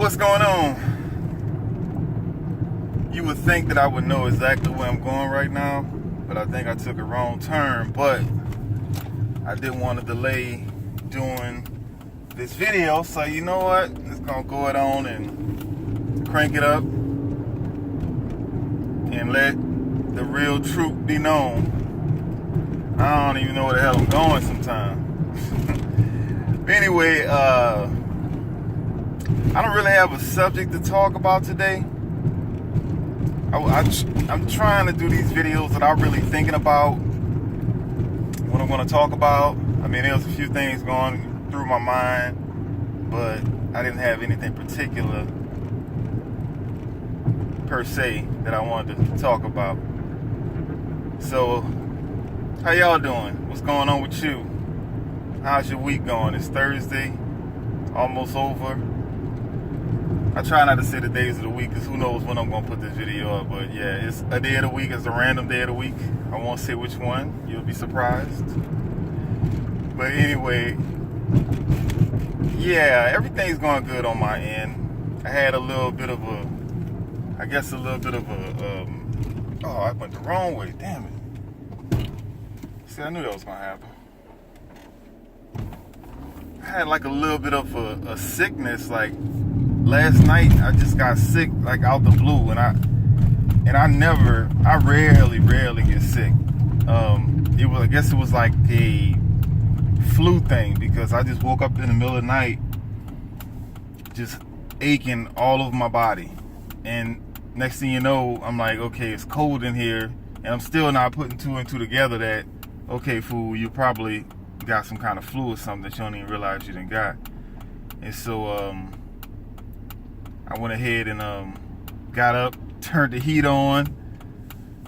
What's going on? You would think that I would know exactly where I'm going right now, but I think I took a wrong turn. But I didn't want to delay doing this video, so you know what? It's gonna go on and crank it up and let the real truth be known. I don't even know where the hell I'm going sometimes. Anyway, I don't really have a subject to talk about today. I'm trying to do these videos that I'm really thinking about what I'm going to talk about. I mean, there's a few things going through my mind, but I didn't have anything particular per se that I wanted to talk about. So, how y'all doing? What's going on with you? How's your week going? It's Thursday, almost over. I try not to say the days of the week because who knows when I'm going to put this video up. But yeah, it's a day of the week. It's a random day of the week. I won't say which one. You'll be surprised. But anyway, yeah, everything's going good on my end. I had a little bit of a, oh, I went the wrong way. Damn it. See, I knew that was going to happen. I had like a little bit of a sickness, like last night I just got sick like out the blue, and I rarely get sick. I guess it was like a flu thing because I just woke up in the middle of the night just aching all over my body, and next thing you know, I'm like, okay, it's cold in here, and I'm still not putting two and two together that, okay, fool, you probably got some kind of flu or something that you don't even realize you done got. And so I went ahead and got up, turned the heat on.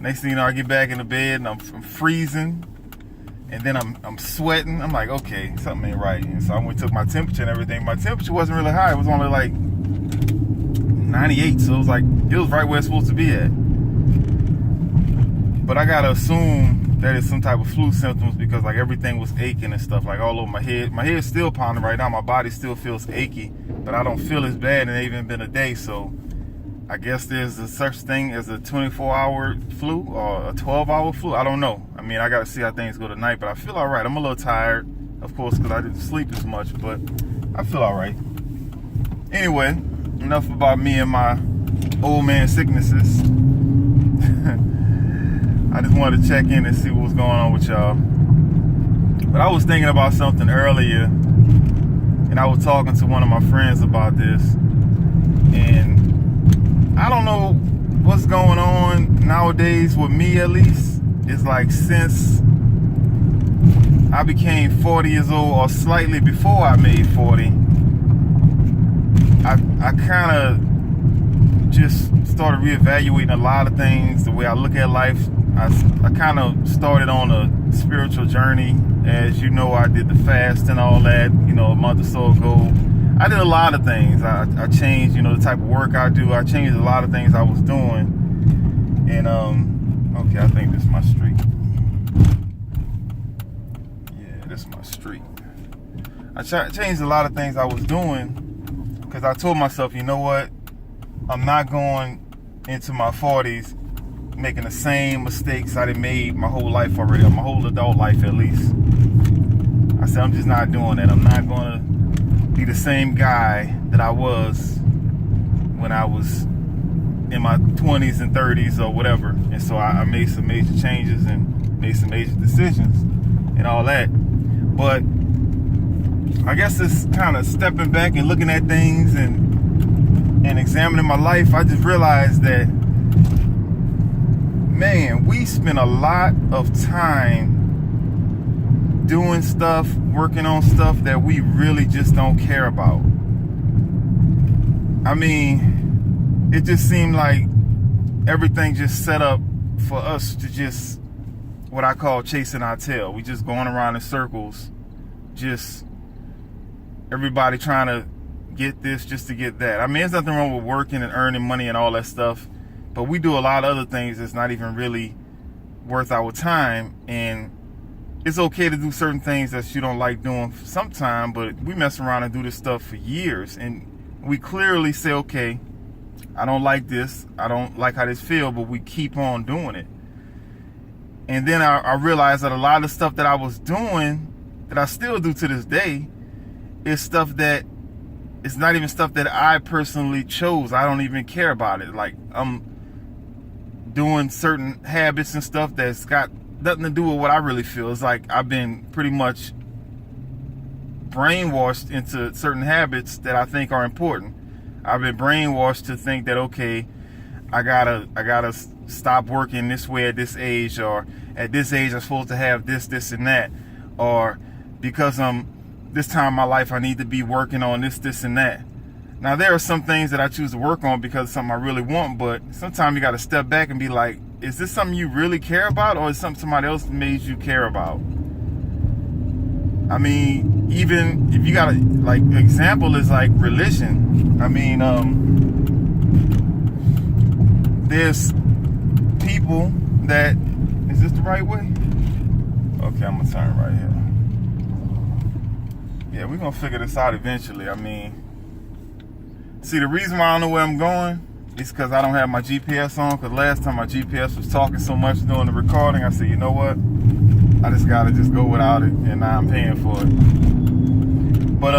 Next thing you know, I get back in the bed and I'm freezing, and then I'm sweating. I'm like, okay, something ain't right. And so I went and took my temperature and everything. My temperature wasn't really high. It was only like 98, so it was right where it's supposed to be at. But I gotta assume that it's some type of flu symptoms because like everything was aching and stuff, like all over my head. My head's still pounding right now. My body still feels achy, but I don't feel as bad, and it ain't even been a day. So I guess there's a such thing as a 24-hour flu or a 12-hour flu. I don't know. I mean, I gotta see how things go tonight, but I feel all right. I'm a little tired, of course, because I didn't sleep as much, but I feel all right. Anyway, enough about me and my old man sicknesses. I just wanted to check in and see what was going on with y'all. But I was thinking about something earlier, and I was talking to one of my friends about this, and I don't know what's going on nowadays with me, at least. It's like since I became 40 years old, or slightly before I made 40, I kind of just started reevaluating a lot of things, the way I look at life. I kind of started on a spiritual journey. As you know, I did the fast and all that, a month or so ago. I did a lot of things. I changed, the type of work I do. I changed a lot of things I was doing. And, okay, I think this is my street. Yeah, this is my street. I changed a lot of things I was doing because I told myself, you know what? I'm not going into my 40s making the same mistakes I done made my whole life already, or my whole adult life at least. I said, I'm just not doing that. I'm not going to be the same guy that I was when I was in my 20s and 30s or whatever. And so I made some major changes and made some major decisions and all that. But I guess it's kind of stepping back and looking at things and examining my life. I just realized that, man, we spend a lot of time doing stuff, working on stuff that we really just don't care about. I mean, it just seemed like everything just set up for us to just, what I call chasing our tail. We just going around in circles, just everybody trying to get this just to get that. I mean, there's nothing wrong with working and earning money and all that stuff, but we do a lot of other things that's not even really worth our time. And it's okay to do certain things that you don't like doing sometime, but we mess around and do this stuff for years, and we clearly say, okay, I don't like this. I don't like how this feels, but we keep on doing it. And then I realized that a lot of the stuff that I was doing, that I still do to this day, is stuff that it's not even stuff that I personally chose. I don't even care about it. Like, I'm doing certain habits and stuff that's got nothing to do with what I really feel. It's like I've been pretty much brainwashed into certain habits that I think are important. I've been brainwashed to think that, okay, I gotta stop working this way at this age, or at this age I'm supposed to have this and that, or because I'm this time in my life I need to be working on this and that. Now, there are some things that I choose to work on because it's something I really want, but sometimes you got to step back and be like, is this something you really care about, or is something somebody else made you care about? I mean, even if you got a, like, example is like religion. I mean, there's people that, is this the right way? Okay, I'm gonna turn right here. Yeah, we're gonna figure this out eventually. I mean, see, the reason why I don't know where I'm going is because I don't have my GPS on, because last time my GPS was talking so much during the recording, I said, you know what? I just gotta just go without it, and now I'm paying for it. But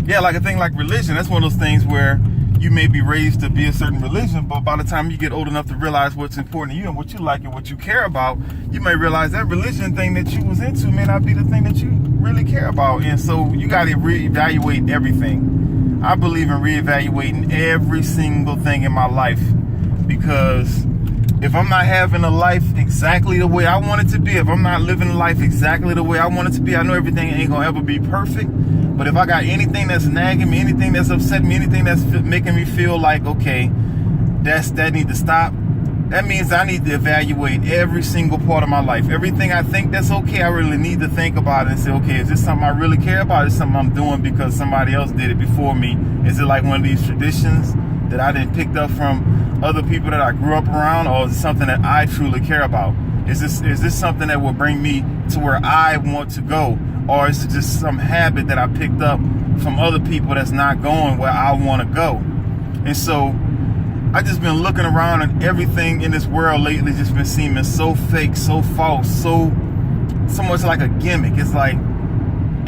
yeah, like a thing like religion, that's one of those things where you may be raised to be a certain religion, but by the time you get old enough to realize what's important to you and what you like and what you care about, you may realize that religion thing that you was into may not be the thing that you really care about. And so you got to reevaluate everything. I believe in reevaluating every single thing in my life, because if I'm not having a life exactly the way I want it to be, if I'm not living life exactly the way I want it to be, I know everything ain't gonna ever be perfect, but if I got anything that's nagging me, anything that's upsetting me, anything that's making me feel like, okay, that need to stop, that means I need to evaluate every single part of my life. Everything I think that's okay, I really need to think about it and say, okay, is this something I really care about? Is this something I'm doing because somebody else did it before me? Is it like one of these traditions that I didn't pick up from other people that I grew up around, or is it something that I truly care about? Is this something that will bring me to where I want to go, or is it just some habit that I picked up from other people that's not going where I want to go? And so I just been looking around, and everything in this world lately just been seeming so fake, so false, so much like a gimmick. It's like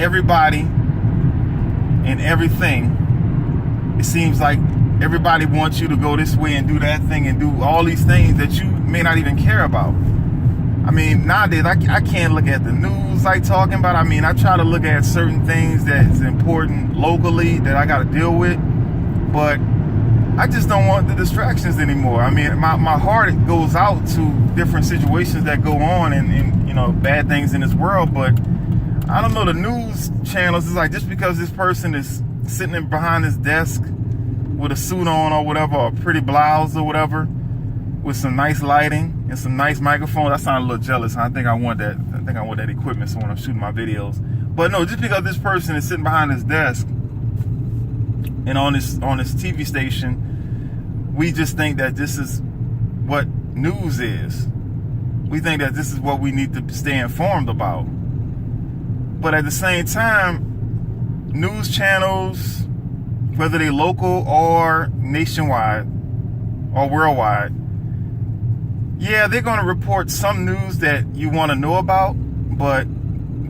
everybody and everything, it seems like everybody wants you to go this way and do that thing and do all these things that you may not even care about. I mean, nowadays, I can't look at the news like talking about. I mean, I try to look at certain things that's important locally that I got to deal with, but I just don't want the distractions anymore. I mean, my heart goes out to different situations that go on and you know, bad things in this world, but I don't know, the news channels is like, just because this person is sitting behind his desk with a suit on or whatever, or a pretty blouse or whatever, with some nice lighting and some nice microphones. I sound a little jealous. I think I want that equipment so when I'm shooting my videos. But no, just because this person is sitting behind his desk and on this TV station, we just think that this is what news is. We think that this is what we need to stay informed about. But at the same time, news channels, whether they local or nationwide or worldwide, yeah, they're going to report some news that you want to know about, but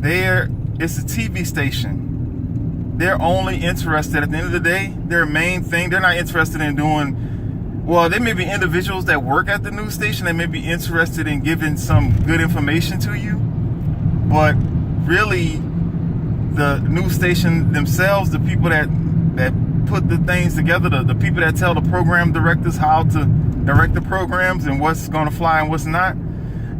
it's a TV station. They're only interested, at the end of the day, their main thing, they're not interested in doing, well, there may be individuals that work at the news station that may be interested in giving some good information to you, but really the news station themselves, the people that put the things together, the people that tell the program directors how to direct the programs and what's going to fly and what's not,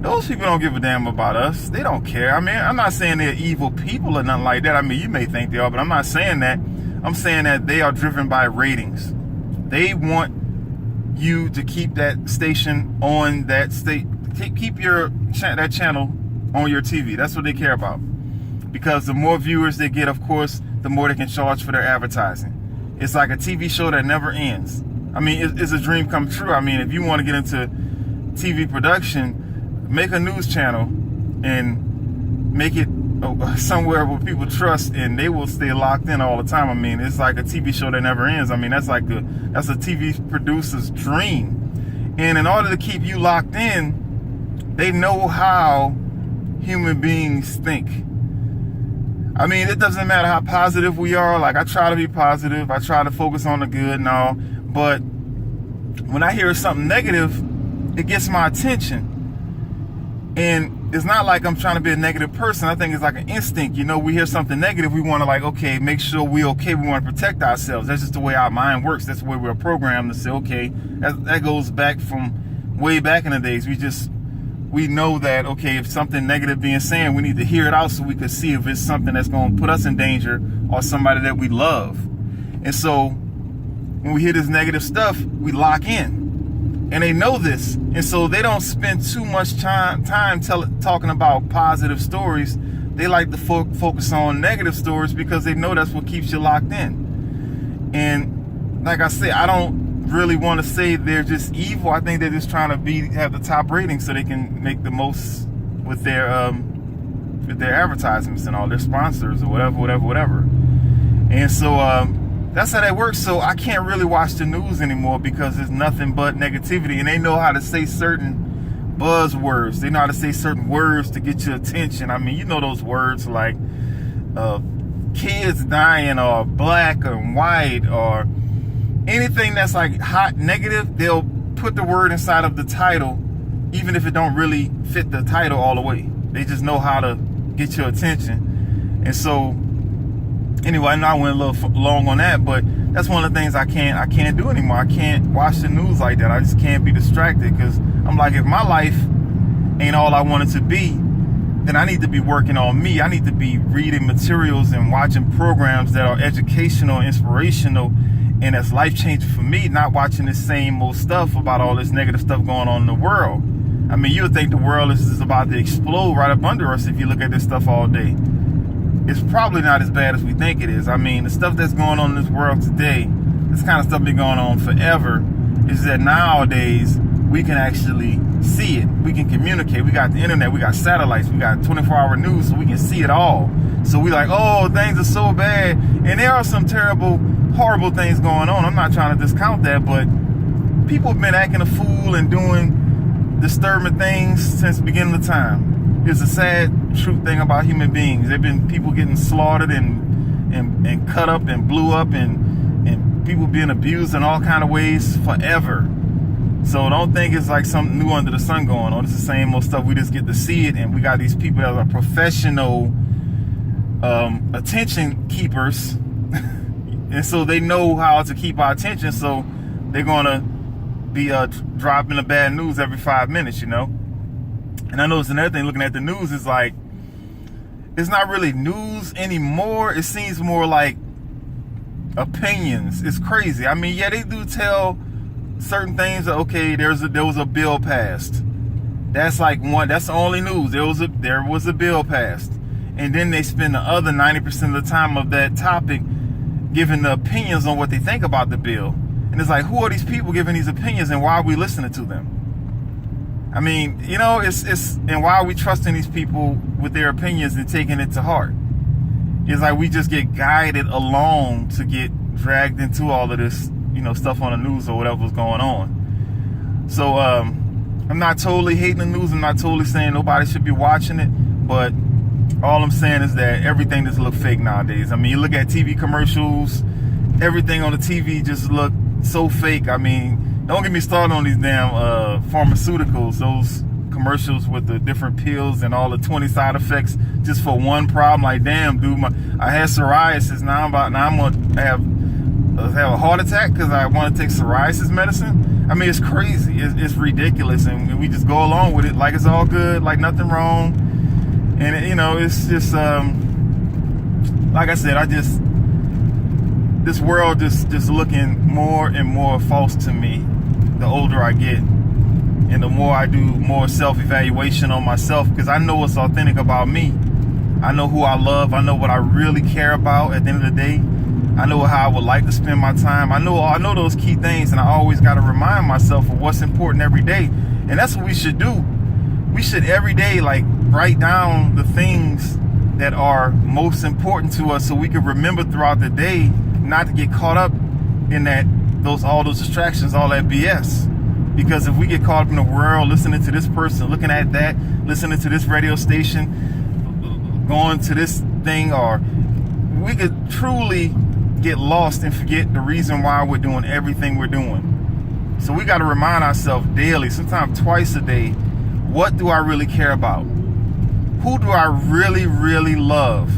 those people don't give a damn about us. They don't care. I mean, I'm not saying they're evil people or nothing like that. I mean, you may think they are, but I'm not saying that. I'm saying that they are driven by ratings. They want you to keep that station on that keep that channel on your TV. That's what they care about, because the more viewers they get, of course, the more they can charge for their advertising. It's like a TV show that never ends. I mean, it's a dream come true. I mean, if you want to get into TV production, make a news channel and make it somewhere where people trust, and they will stay locked in all the time. I mean, it's like a TV show that never ends. I mean, that's a TV producer's dream. And in order to keep you locked in, they know how human beings think. I mean, it doesn't matter how positive we are. Like, I try to be positive. I try to focus on the good and all. But when I hear something negative, it gets my attention. And it's not like I'm trying to be a negative person. I think it's like an instinct. You know, we hear something negative, we want to like, okay, make sure we're okay. We want to protect ourselves. That's just the way our mind works. That's the way we're programmed to say, okay, that goes back from way back in the days. We know that, okay, if something negative being said, we need to hear it out so we can see if it's something that's going to put us in danger or somebody that we love. And so when we hear this negative stuff, we lock in. And they know this. And so they don't spend too much time talking about positive stories. They like to focus on negative stories because they know that's what keeps you locked in. And like I said, I don't really want to say they're just evil. I think they're just trying to have the top rating so they can make the most with their advertisements and all their sponsors or whatever. And so that's how that works. So I can't really watch the news anymore because it's nothing but negativity. And they know how to say certain buzzwords. They know how to say certain words to get your attention. I mean, you know those words like kids dying or black or white or anything that's like hot negative. They'll put the word inside of the title, even if it don't really fit the title all the way. They just know how to get your attention. And so anyway, I know I went a little long on that, but that's one of the things I can't do anymore. I can't watch the news like that. I just can't be distracted because I'm like, if my life ain't all I want it to be, then I need to be working on me. I need to be reading materials and watching programs that are educational, inspirational, and that's life-changing for me, not watching the same old stuff about all this negative stuff going on in the world. I mean, you would think the world is about to explode right up under us if you look at this stuff all day. It's probably not as bad as we think it is. I mean, the stuff that's going on in this world today, this kind of stuff been going on forever, is that nowadays we can actually see it. We can communicate. We got the internet. We got satellites. We got 24-hour news, so we can see it all. So we like, oh, things are so bad. And there are some terrible, horrible things going on. I'm not trying to discount that, but people have been acting a fool and doing disturbing things since the beginning of time. It's a sad truth thing about human beings. There've been people getting slaughtered and cut up and blew up and people being abused in all kind of ways forever. So don't think it's like something new under the sun going on. It's the same old stuff. We just get to see it, and we got these people that are professional attention keepers. And so they know how to keep our attention. So they're going to be dropping the bad news every 5 minutes, you know. And I noticed another thing looking at the news is like, it's not really news anymore. It seems more like opinions. It's crazy. I mean, yeah, they do tell certain things that, okay, there was a bill passed. That's like that's the only news. There was a bill passed. And then they spend the other 90% of the time of that topic giving the opinions on what they think about the bill. And it's like, who are these people giving these opinions and why are we listening to them? I mean, you know, and why are we trusting these people with their opinions and taking it to heart? It's like we just get guided along to get dragged into all of this, you know, stuff on the news or whatever's going on. So I'm not totally hating the news. I'm not totally saying nobody should be watching it, but all I'm saying is that everything just looks fake nowadays. I mean, you look at TV commercials, everything on the TV just look so fake. I mean, don't get me started on these damn pharmaceuticals, those commercials with the different pills and all the 20 side effects just for one problem. Like, damn, dude, I had psoriasis. Now I'm gonna have a heart attack because I want to take psoriasis medicine. I mean, it's crazy. It's ridiculous, and we just go along with it like it's all good, like nothing wrong. And you know, it's just like I said, this world just looking more and more false to me the older I get, and the more I do more self-evaluation on myself, because I know what's authentic about me. I know who I love. I know what I really care about at the end of the day. I know how I would like to spend my time. I know those key things, and I always got to remind myself of what's important every day. And that's what we should do. We should every day like write down the things that are most important to us, so we can remember throughout the day not to get caught up in all those distractions, all that BS. Because if we get caught up in the world, listening to this person, looking at that, listening to this radio station, going to this thing, or we could truly get lost and forget the reason why we're doing everything we're doing. So we got to remind ourselves daily, sometimes twice a day, what do I really care about? Who do I really, really love?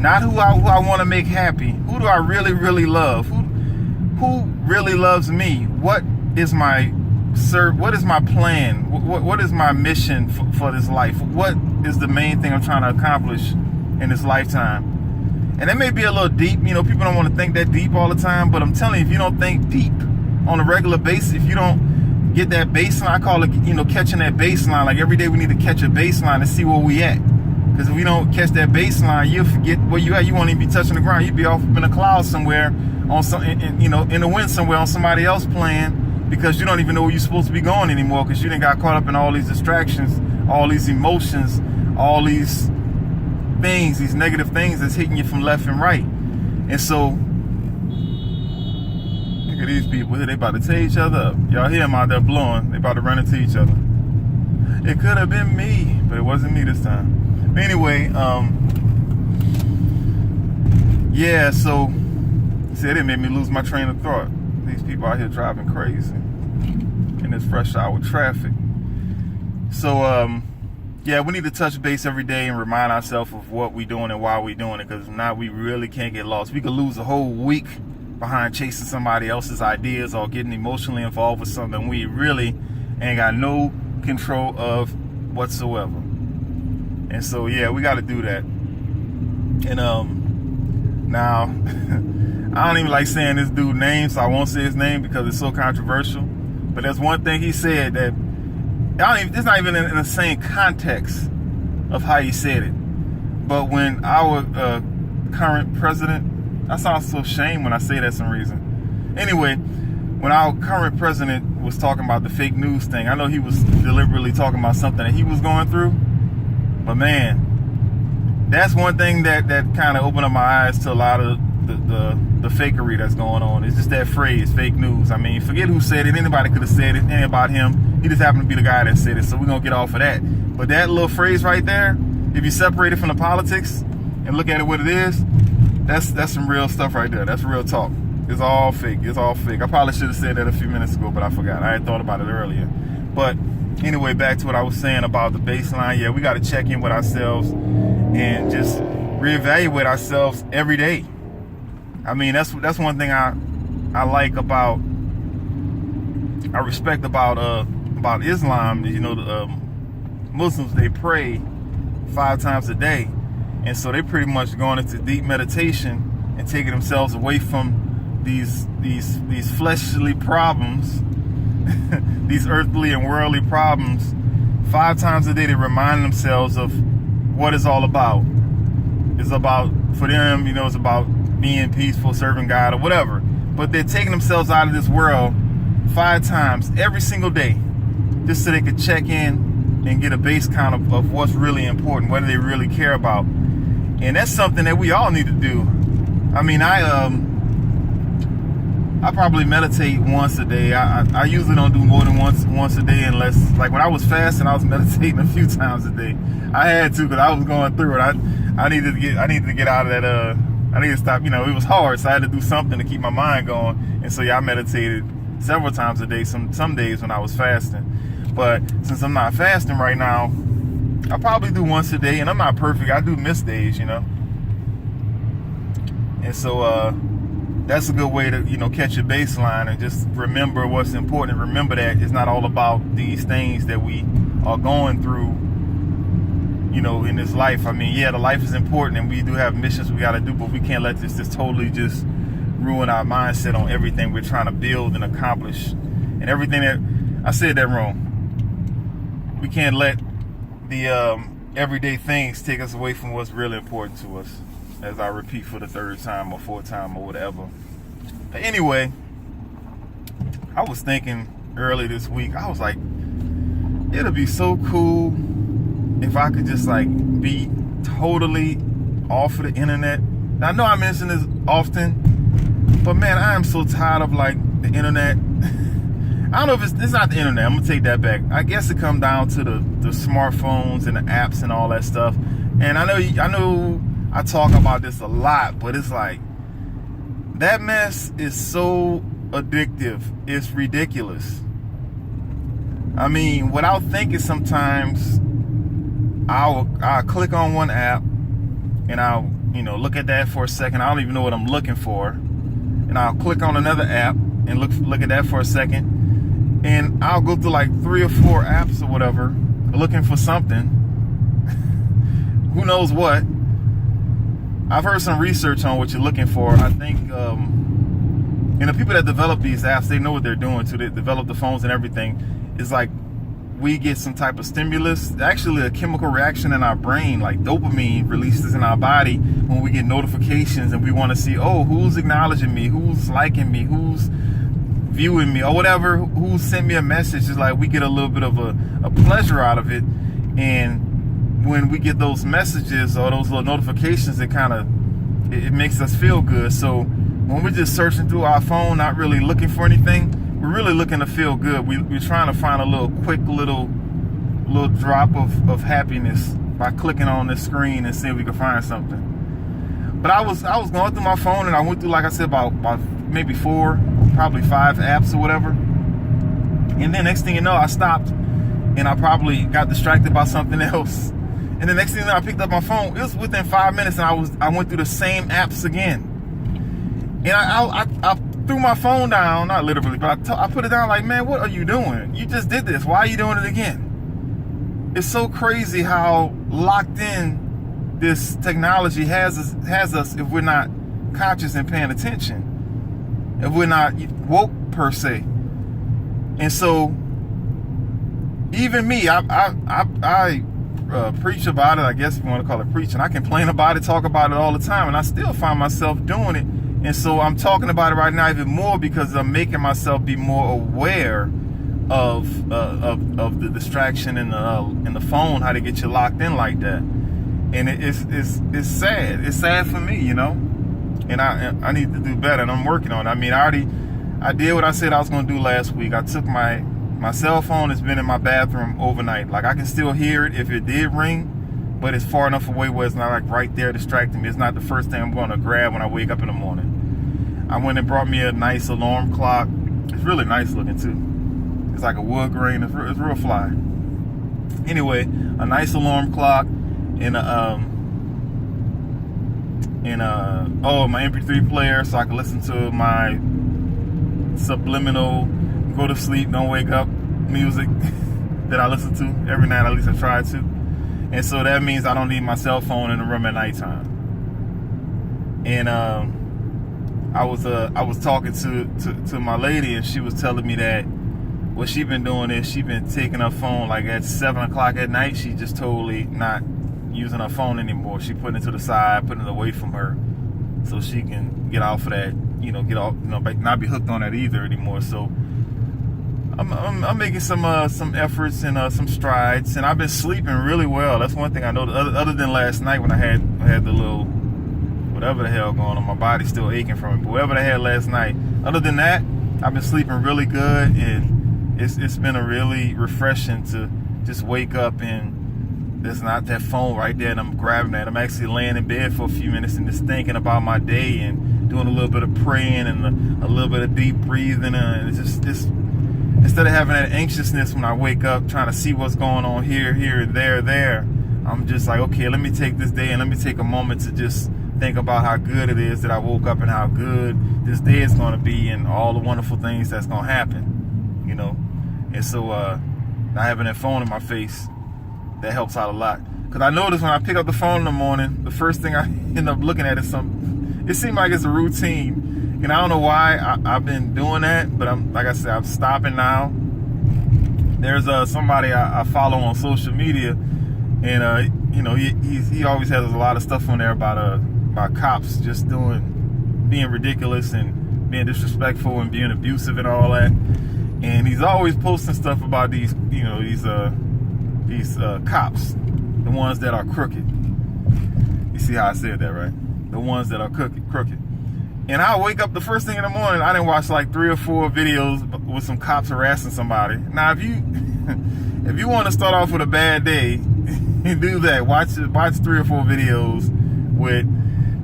Not who I want to make happy. Who do I really, really love? Who really loves me? What is my plan? What is my mission for this life? What is the main thing I'm trying to accomplish in this lifetime? And that may be a little deep. People don't want to think that deep all the time, but I'm telling you, if you don't think deep on a regular basis, if you don't get that baseline, I call it, catching that baseline. Like every day we need to catch a baseline to see where we at. Because if we don't catch that baseline, you'll forget where you at. You won't even be touching the ground. You'll be off in a cloud somewhere on some, in the wind somewhere on somebody else's plan, because you don't even know where you're supposed to be going anymore, because you done got caught up in all these distractions, all these emotions, all these things, these negative things that's hitting you from left and right. And so, look at these people here. They about to tear each other up. Y'all hear them out there blowing. They about to run into each other. It could have been me, but it wasn't me this time. But anyway, yeah, so see, it made me lose my train of thought. These people out here driving crazy in this rush hour traffic. So, yeah, we need to touch base every day and remind ourselves of what we're doing and why we're doing it, because now we really can't get lost. We could lose a whole week behind chasing somebody else's ideas or getting emotionally involved with something we really ain't got no control of whatsoever. And so, yeah, we got to do that. And now I don't even like saying this dude's name, so I won't say his name because it's so controversial. But there's one thing he said that it's not even in the same context of how he said it. But when our current president, I sound so ashamed when I say that for some reason. Anyway, when our current president was talking about the fake news thing, I know he was deliberately talking about something that he was going through. But man, that's one thing that kind of opened up my eyes to a lot of the fakery that's going on. It's just that phrase, fake news. I mean, forget who said it. Anybody could have said it. Ain't about him. He just happened to be the guy that said it. So we're going to get off of that. But that little phrase right there, if you separate it from the politics and look at it what it is, that's some real stuff right there. That's real talk. It's all fake. It's all fake. I probably should have said that a few minutes ago, but I forgot. I had thought about it earlier. But anyway, back to what I was saying about the baseline. Yeah, we got to check in with ourselves and just reevaluate ourselves every day. I mean, that's one thing I like I respect about Islam. The Muslims, they pray 5 times a day, and so they pretty much going into deep meditation and taking themselves away from these fleshly problems, these earthly and worldly problems. 5 times a day, they remind themselves of what it's all about. It's about, for them, it's about being peaceful, serving God, or whatever. But they're taking themselves out of this world 5 times every single day, just so they could check in and get a base count of what's really important, what do they really care about. And that's something that we all need to do. I mean, I probably meditate once a day. I usually don't do more than once a day, unless, like when I was fasting, I was meditating a few times a day. I had to, because I was going through it. I needed to get out of that. I needed to stop. It was hard, so I had to do something to keep my mind going. And so, yeah, I meditated several times a day. Some days when I was fasting, but since I'm not fasting right now, I probably do once a day. And I'm not perfect. I do miss days, And so that's a good way to catch your baseline and just remember what's important. Remember that it's not all about these things that we are going through, in this life. I mean, yeah, the life is important and we do have missions we got to do, but we can't let this just totally just ruin our mindset on everything we're trying to build and accomplish. And everything that, I said that wrong. We can't let the everyday things take us away from what's really important to us, as I repeat for the 3rd time or 4th time or whatever. But anyway, I was thinking early this week, I was like, it'll be so cool if I could just like be totally off of the internet. Now, I know I mention this often, but man, I am so tired of like the internet. I don't know if it's not the internet. I'm gonna take that back. I guess it comes down to the smartphones and the apps and all that stuff. And I know I talk about this a lot, but it's like that mess is so addictive. It's ridiculous. I mean, without thinking, sometimes I'll click on one app and I'll look at that for a second. I don't even know what I'm looking for, and I'll click on another app and look at that for a second, and I'll go through like 3 or 4 apps or whatever looking for something. Who knows what? I've heard some research on what you're looking for. I think the people that develop these apps, they know what they're doing too. They develop the phones and everything. It's like we get some type of stimulus, actually a chemical reaction in our brain, like dopamine releases in our body when we get notifications and we want to see, oh, who's acknowledging me, who's liking me, who's viewing me, or whatever, who sent me a message. It's like we get a little bit of a pleasure out of it. And when we get those messages or those little notifications, it makes us feel good. So when we're just searching through our phone, not really looking for anything, we're really looking to feel good. We're trying to find a little quick little drop of happiness by clicking on the screen and seeing if we can find something. But I was going through my phone, and I went through, like I said, about maybe 4, probably 5 apps or whatever. And then next thing you know, I stopped and I probably got distracted by something else. And the next thing you know, I picked up my phone. It was within 5 minutes, and I went through the same apps again. And I threw my phone down, not literally, but I put it down like, man, what are you doing? You just did this. Why are you doing it again? It's so crazy how locked in this technology has us if we're not conscious and paying attention, if we're not woke per se. And so even me, I preach about it, I guess if you want to call it preaching. I complain about it, talk about it all the time, and I still find myself doing it. And so I'm talking about it right now even more because I'm making myself be more aware of the distraction in the phone, how to get you locked in like that. And it's sad. It's sad for me, And I need to do better, and I'm working on it. I mean, I did what I said I was going to do last week. I took my cell phone. Has been in my bathroom overnight. Like, I can still hear it if it did ring, but it's far enough away where it's not like right there distracting me. It's not the first thing I'm going to grab when I wake up in the morning. I went and brought me a nice alarm clock. It's really nice looking too. It's like a wood grain. It's real fly. Anyway, a nice alarm clock and my MP3 player, so I can listen to my subliminal go to sleep, don't wake up music that I listen to every night. At least I try to. And so that means I don't need my cell phone in the room at nighttime. And I was talking to my lady, and she was telling me that what she been doing is she been taking her phone like at 7 o'clock at night. She just totally not using her phone anymore. She putting it to the side, putting it away from her, so she can get off of that. Get off. Not be hooked on that either anymore. So I'm making some efforts and some strides, and I've been sleeping really well. That's one thing I know. Other than last night when I had the little whatever the hell going on, my body's still aching from it. But whatever I had last night, other than that, I've been sleeping really good, and it's been a really refreshing to just wake up and there's not that phone right there, and I'm grabbing that. I'm actually laying in bed for a few minutes and just thinking about my day and doing a little bit of praying and a little bit of deep breathing, and it's just instead of having that anxiousness when I wake up trying to see what's going on here, there, I'm just like, okay, let me take this day and let me take a moment to just think about how good it is that I woke up and how good this day is going to be and all the wonderful things that's going to happen, And so not having that phone in my face, that helps out a lot. Because I notice when I pick up the phone in the morning, the first thing I end up looking at is something. It seems like it's a routine. And I don't know why I've been doing that, but like I said, I'm stopping now. There's somebody I follow on social media, and he always has a lot of stuff on there about cops just being ridiculous and being disrespectful and being abusive and all that. And he's always posting stuff about these cops, the ones that are crooked. You see how I said that, right? The ones that are crooked. And I wake up the first thing in the morning, I didn't watch like 3 or 4 videos with some cops harassing somebody. Now, if you if you want to start off with a bad day, do that. Watch 3 or 4 videos with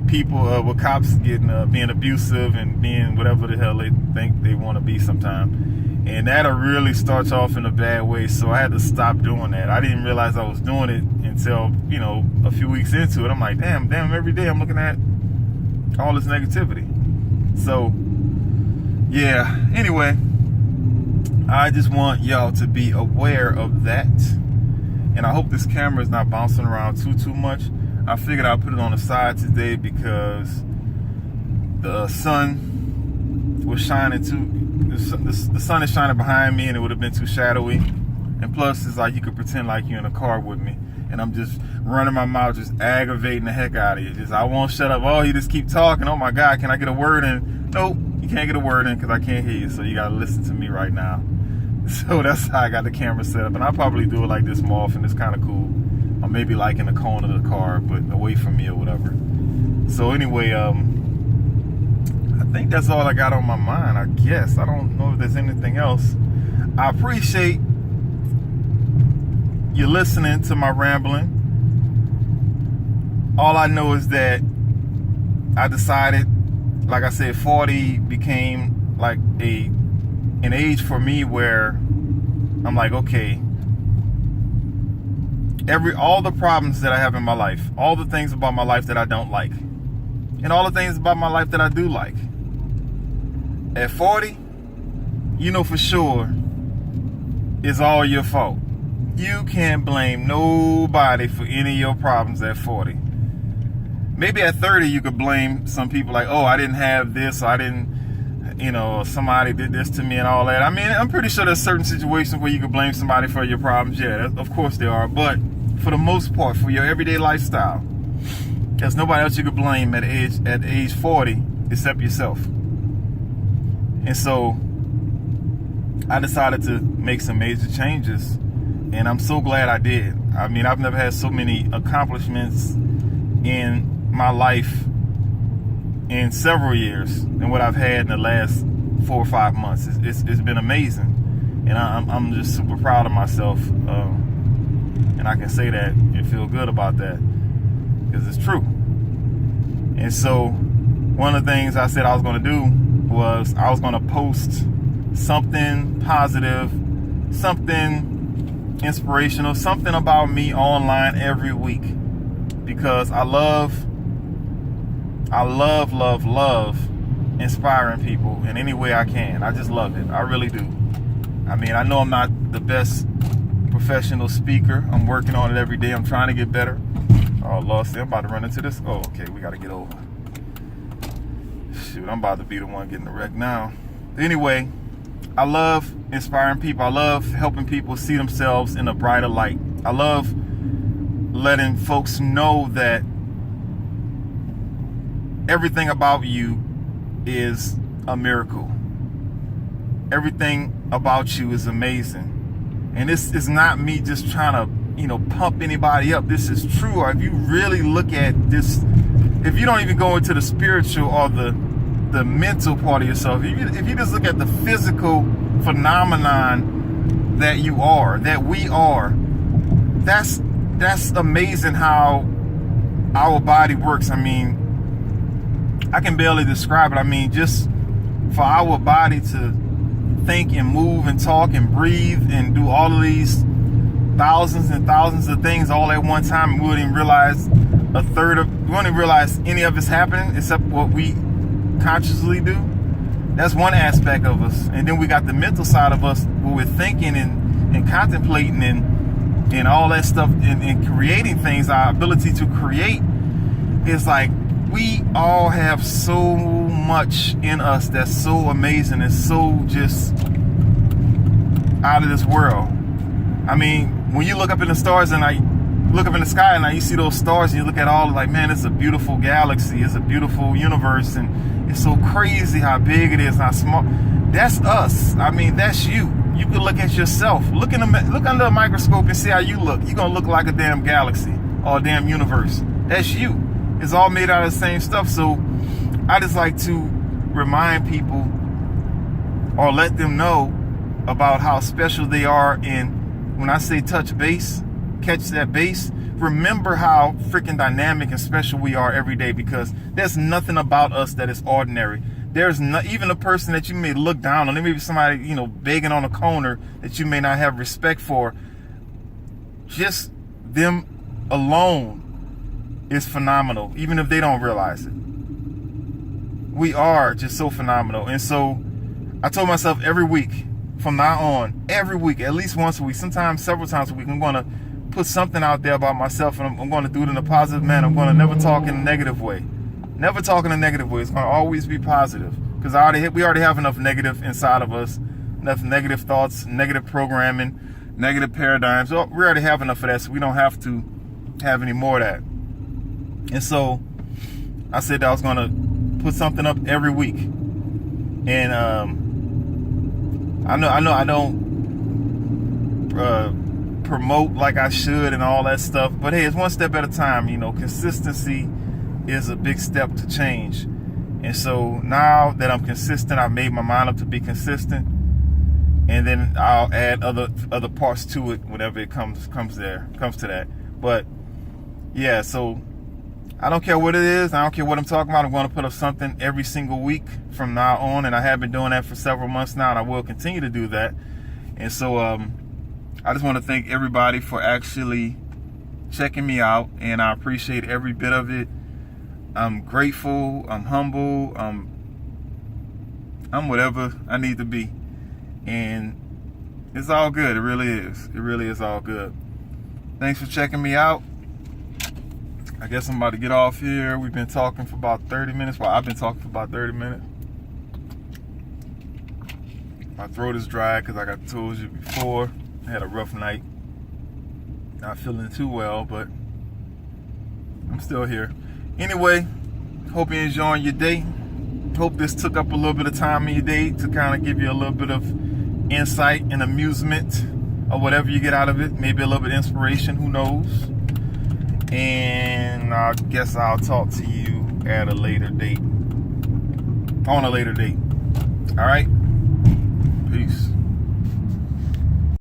people, with cops getting being abusive and being whatever the hell they think they want to be sometime. And that'll really start you off in a bad way. So I had to stop doing that. I didn't realize I was doing it until, you know, a few weeks into it. I'm like, damn, every day I'm looking at all this negativity. So, yeah, anyway, I just want y'all to be aware of that. And I hope this camera is not bouncing around too much. I figured I'd put it on the side today because the sun was shining the sun is shining behind me, and it would have been too shadowy. And plus, it's like you could pretend like you're in a car with me, and I'm just running my mouth, just aggravating the heck out of you. Just, I won't shut up. Oh, you just keep talking. Oh my God, can I get a word in? Nope, you can't get a word in because I can't hear you. So you gotta listen to me right now. So that's how I got the camera set up, and I'll probably do it like this more often. It's kind of cool. Or maybe like in the corner of the car, but away from me or whatever. So anyway, I think that's all I got on my mind, I guess. I don't know if there's anything else. I appreciate you listening to my rambling. All I know is that I decided, like I said, 40 became like an age for me where I'm like, okay, all the problems that I have in my life, all the things about my life that I don't like, and all the things about my life that I do like. At 40, you know for sure it's all your fault. You can't blame nobody for any of your problems at 40. Maybe at 30 you could blame some people like, oh, I didn't have this, or I didn't, you know, somebody did this to me and all that. I mean, I'm pretty sure there's certain situations where you could blame somebody for your problems. Yeah, of course there are. But for the most part, for your everyday lifestyle, there's nobody else you could blame at age 40 except yourself. And so I decided to make some major changes, and I'm so glad I did. I mean, I've never had so many accomplishments in my life in several years than what I've had in the last 4 or 5 months. It's been amazing, and I'm just super proud of myself, and I can say that and feel good about that because it's true. And so one of the things I said I was going to do was I was going to post something positive, something inspirational, something about me online every week, because I love inspiring people in any way I can. I just love it. I really do. I mean, I know I'm not the best professional speaker. I'm working on it every day. I'm trying to get better. Oh, Lord, see, I'm about to run into this. Oh, okay, we got to get over. Shoot, I'm about to be the one getting the wreck now. Anyway, I love inspiring people. I love helping people see themselves in a brighter light. I love letting folks know that everything about you is a miracle. Everything about you is amazing. And this is not me just trying to, you know, pump anybody up. This is true. Or if you really look at this, if you don't even go into the spiritual or the mental part of yourself, if you just look at the physical phenomenon that you are, that we are, that's amazing how our body works. I mean, I can barely describe it. I mean, just for our body to think and move and talk and breathe and do all of these thousands and thousands of things all at one time, we wouldn't even realize we wouldn't realize any of it's happening except what we consciously do. That's one aspect of us. And then we got the mental side of us where we're thinking and contemplating and all that stuff and creating things. Our ability to create is like, we all have so much in us that's so amazing and so just out of this world. I mean, when you look up in the stars and I look up in the sky and you see those stars and you look at all, like, man, it's a beautiful galaxy, it's a beautiful universe, and it's so crazy how big it is, how small. That's us. I mean, that's you. You can look at yourself. Look under a microscope and see how you look. You're gonna look like a damn galaxy or a damn universe. That's you. It's all made out of the same stuff. So I just like to remind people or let them know about how special they are. And when I say touch base, catch that base, remember how freaking dynamic and special we are every day, because there's nothing about us that is ordinary. There's not even a person that you may look down on. There may be somebody, begging on a corner that you may not have respect for. Just them alone is phenomenal, even if they don't realize it. We are just so phenomenal. And so I told myself every week from now on, every week, at least once a week, sometimes several times a week, I'm going to put something out there about myself, and I'm going to do it in a positive manner. I'm going to never talk in a negative way. Never talk in a negative way. It's going to always be positive, because we already have enough negative inside of us, enough negative thoughts, negative programming, negative paradigms. We already have enough of that, so we don't have to have any more of that. And so I said that I was going to put something up every week. And I know I don't promote like I should and all that stuff, but hey, it's one step at a time. Consistency is a big step to change. And so now that I'm consistent, I've made my mind up to be consistent, and then I'll add other parts to it whenever it comes to that. But yeah, so I don't care what it is. I don't care what I'm talking about. I'm going to put up something every single week from now on, and I have been doing that for several months now, and I will continue to do that. And so I just want to thank everybody for actually checking me out, and I appreciate every bit of it. I'm grateful. I'm humble. I'm whatever I need to be, and it's all good. It really is. It really is all good. Thanks for checking me out. I guess I'm about to get off here. We've been talking for about 30 minutes. Well, I've been talking for about 30 minutes. My throat is dry because, like I told you before, I had a rough night. Not feeling too well, but I'm still here. Anyway, hope you're enjoying your day. Hope this took up a little bit of time in your day to kind of give you a little bit of insight and amusement, or whatever you get out of it. Maybe a little bit of inspiration, who knows. And I guess I'll talk to you at a later date. On a later date. All right.